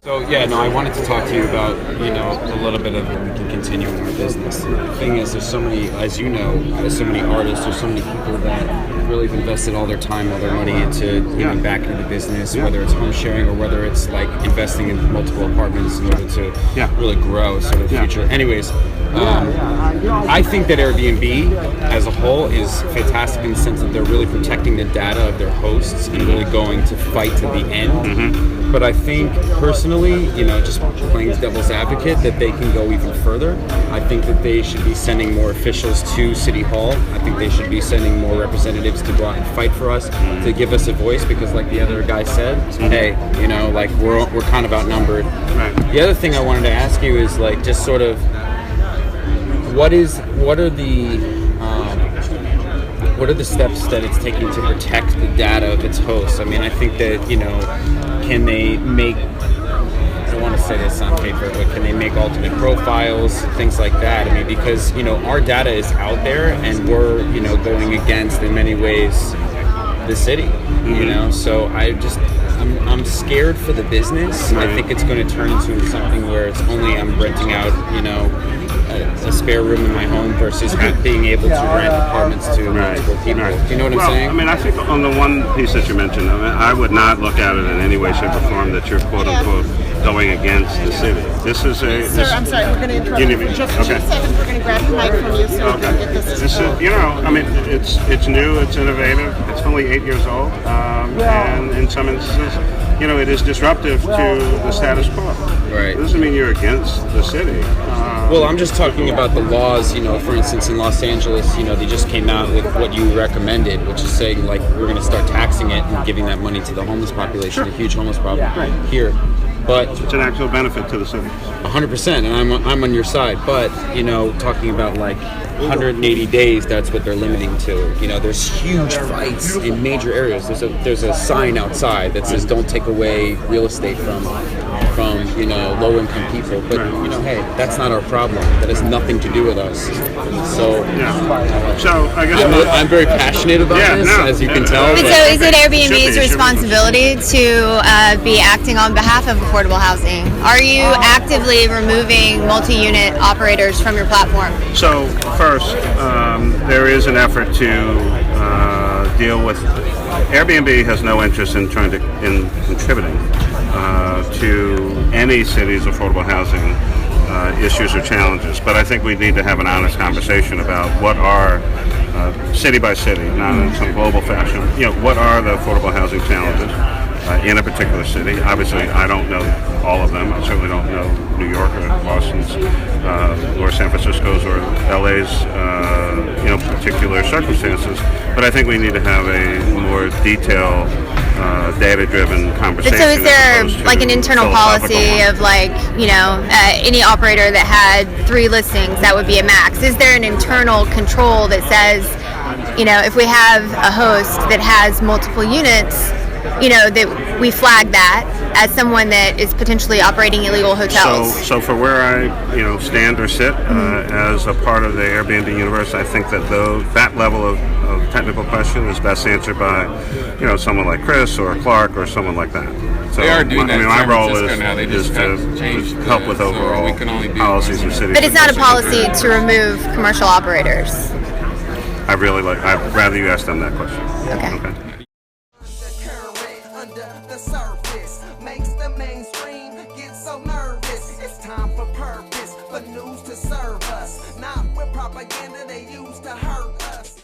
So yeah, no, I wanted to talk to you about, a little bit of how we can continue in our business. And the thing is, there's so many, as you know, there's so many artists, there's so many people that really have invested all their time, all their money into giving back into the business, whether it's home sharing or whether it's like investing in multiple apartments in order to really grow sort of the future. Anyways, I think that Airbnb as a whole is fantastic in the sense that they're really protecting the data of their hosts and really going to fight to the end. But I think personally, just playing devil's advocate, that they can go even further. I think that they should be sending more officials to City Hall. I think they should be sending more representatives to go out and fight for us, to give us a voice, because like the other guy said, hey, like we're kind of outnumbered. Right. The other thing I wanted to ask you is like just sort of what are the steps that it's taking to protect the data of its hosts? I mean, I think that, can they make, I don't want to say this on paper, but can they make alternate profiles, things like that? I mean, because, our data is out there and we're, going against, in many ways, the city, So I'm scared for the business. Right. I think it's going to turn into something where it's only I'm renting out, a spare room in my home versus being able to rent apartments to multiple people. Do you know what I'm saying? I mean, I think on the one piece that you mentioned, I would not look at it in any way, shape, or form that you're quote unquote going against the city. This is a. Sir, I'm sorry, we're going to interrupt you. Just 2 seconds, we're going to grab the mic from you so we can get this. This is, it's new, it's innovative, it's only 8 years old, and in some instances, it is disruptive to the status quo. Right. It doesn't mean you're against the city. Well, I'm just talking about the laws, for instance, in Los Angeles, they just came out with what you recommended, which is saying, like, we're going to start taxing it and giving that money to the homeless population, a huge homeless problem here. But it's an actual benefit to the city. 100%, and I'm on your side. But, talking about, like, 180 days, that's what they're limiting to. There's huge fights in major areas. There's a sign outside that says don't take away real estate from low-income people. But, hey, that's not our problem. That has nothing to do with us. So, so I guess I'm very passionate about this, as you can tell. So is it Airbnb's responsibility to be acting on behalf of affordable housing? Are you actively removing multi-unit operators from your platform? So, first, there is an effort to deal with. Airbnb has no interest in contributing to any city's affordable housing issues or challenges. But I think we need to have an honest conversation about what are city by city, not in some global fashion. What are the affordable housing challenges in a particular city? Obviously, I don't know all of them. I certainly don't know New York or Boston's or San Francisco's or LA's particular circumstances. But I think we need to have a more detailed, data-driven conversation. So is there like an internal policy of any operator that had 3 listings, that would be a max? Is there an internal control that says, if we have a host that has multiple units, that we flag that as someone that is potentially operating illegal hotels? So for where I, stand or sit as a part of the Airbnb universe, I think that that level of technical question is best answered by, someone like Chris or Clark or someone like that. So they are doing that. My role is to help with overall policies and cities. But it's not a policy to remove commercial operators. I'd rather you ask them that question. Okay. The surface makes the mainstream get so nervous. It's time for purpose, for news to serve us.